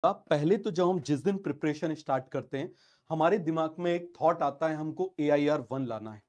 पहले तो जब हम जिस दिन प्रिपरेशन स्टार्ट करते हैं, हमारे दिमाग में एक थॉट आता है, हमको AIR 1 लाना है।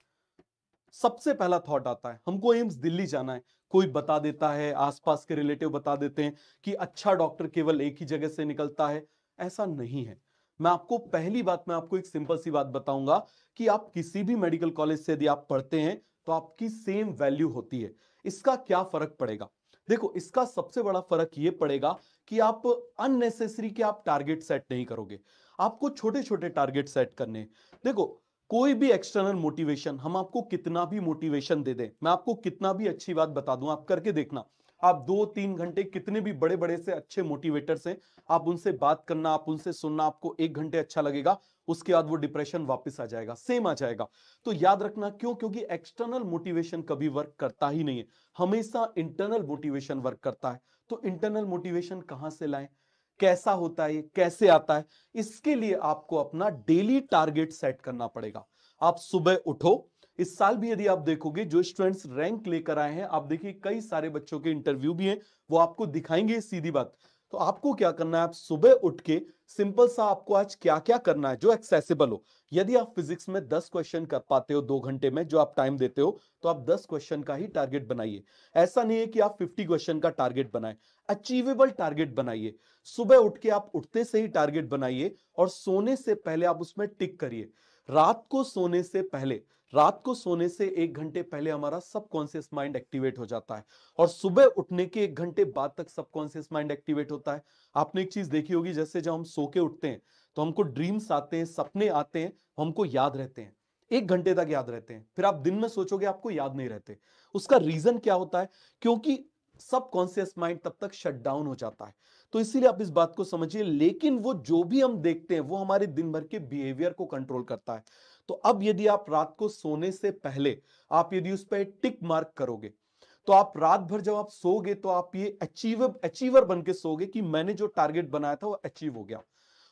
सबसे पहला थॉट आता है हमको एम्स दिल्ली जाना है। कोई बता देता है, आसपास के रिलेटिव बता देते हैं कि अच्छा डॉक्टर केवल एक ही जगह से निकलता है। ऐसा नहीं है। मैं आपको एक सिंपल सी बात बताऊंगा कि आप किसी भी मेडिकल कॉलेज से यदि आप पढ़ते हैं तो आपकी सेम वैल्यू होती है। इसका क्या फर्क पड़ेगा? देखो, इसका सबसे बड़ा फर्क यह पड़ेगा कि आप अननेसेसरी के आप टारगेट सेट नहीं करोगे। आपको छोटे छोटे टारगेट सेट करने हैं। देखो, कोई भी एक्सटर्नल मोटिवेशन हम आपको कितना भी मोटिवेशन दे दें, मैं आपको कितना भी अच्छी बात बता दूं, आप करके देखना। आप 2-3 घंटे कितने भी बड़े बड़े से अच्छे मोटिवेटर्स हैं, आप उनसे बात करना, आप उनसे सुनना, आपको 1 घंटे अच्छा लगेगा। उसके बाद वो डिप्रेशन वापस आ जाएगा, सेम आ जाएगा। तो याद रखना, क्यों? क्योंकि एक्सटर्नल मोटिवेशन कभी वर्क करता ही नहीं है। हमेशा इंटरनल मोटिवेशन वर्क करता है। तो इंटरनल मोटिवेशन कहां से लाएं, कैसा होता है, कैसे आता है? इसके लिए आपको अपना डेली टारगेट सेट करना पड़ेगा। आप सुबह उठो। इस साल भी यदि आप देखोगे, जो स्टूडेंट्स रैंक लेकर आए हैं, आप देखिए कई सारे बच्चों के इंटरव्यू भी हैं, वो आपको दिखाएंगे सीधी बात। तो आपको क्या करना है, आप सुबह उठ के सिंपल सा आपको आज क्या क्या करना है जो एक्सेसिबल हो। यदि आप फिजिक्स में 10 क्वेश्चन कर पाते हो 2 घंटे में, जो आप टाइम देते हो, तो आप 10 क्वेश्चन का ही टारगेट बनाइए। ऐसा नहीं है कि आप 50 क्वेश्चन का टारगेट बनाए। अचीवेबल टारगेट बनाइए। सुबह उठ के आप उठते से ही टारगेट बनाइए और सोने से पहले आप उसमें टिक करिए। रात को सोने से पहले, रात को सोने से 1 घंटे पहले हमारा सबकॉन्शियस माइंड एक्टिवेट हो जाता है और सुबह उठने के 1 घंटे बाद तक सबकॉन्शियस माइंड एक्टिवेट होता है। आपने एक चीज देखी होगी, जैसे जब हम सो के उठते हैं तो हमको ड्रीम्स आते हैं, सपने आते हैं, हमको याद रहते हैं। 1 घंटे तक याद रहते हैं, फिर आप दिन में सोचोगे आपको याद नहीं रहते। उसका रीजन क्या होता है? क्योंकि सबकॉन्शियस माइंड तब तक शट डाउन हो जाता है। तो इसीलिए आप इस बात को समझिए। लेकिन वो जो भी हम देखते हैं वो हमारे दिन भर के बिहेवियर को कंट्रोल करता है। तो अब यदि आप रात को सोने से पहले आप यदि उस पर टिक मार्क करोगे, तो आप रात भर जब आप सोगे तो आप ये अचीवर बन के सोगे कि मैंने जो टारगेट बनाया था वो अचीव हो गया।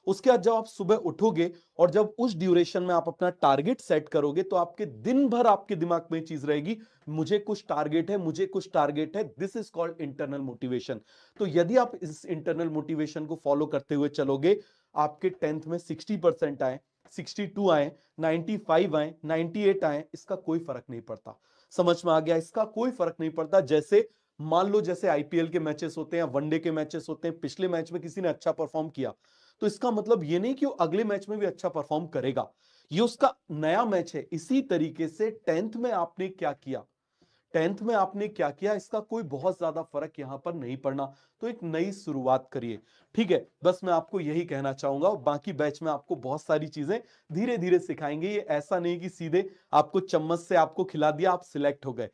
उसके बाद जब आप सुबह उठोगे और जब उस ड्यूरेशन में आप अपना टारगेट सेट करोगे, तो आपके दिन भर आपके दिमाग में चीज रहेगी, मुझे कुछ टारगेट है, मुझे कुछ टारगेट है। This is called internal motivation. तो यदि आप इस इंटरनल मोटिवेशन को फॉलो करते हुए चलोगे, आपके 10th में 60% आए, 62 आए, 95 आए, 98 आए, इसका कोई फर्क नहीं पड़ता। समझ में आ गया? इसका कोई फर्क नहीं पड़ता। जैसे मान लो, जैसे आईपीएल के मैचेस होते हैं, वनडे के मैचेस होते हैं, पिछले मैच में किसी ने अच्छा परफॉर्म किया, तो इसका मतलब ये नहीं कि वो अगले मैच में भी अच्छा परफॉर्म करेगा। ये उसका नया मैच है। इसी तरीके से 10th में आपने क्या किया, 10th में आपने क्या किया, इसका कोई बहुत ज्यादा फर्क यहां पर नहीं पड़ना। तो एक नई शुरुआत करिए। ठीक है, बस मैं आपको यही कहना चाहूंगा। बाकी बैच में आपको बहुत सारी चीजें धीरे धीरे सिखाएंगे। ये ऐसा नहीं कि सीधे आपको चम्मच से आपको खिला दिया, आप सिलेक्ट हो गए।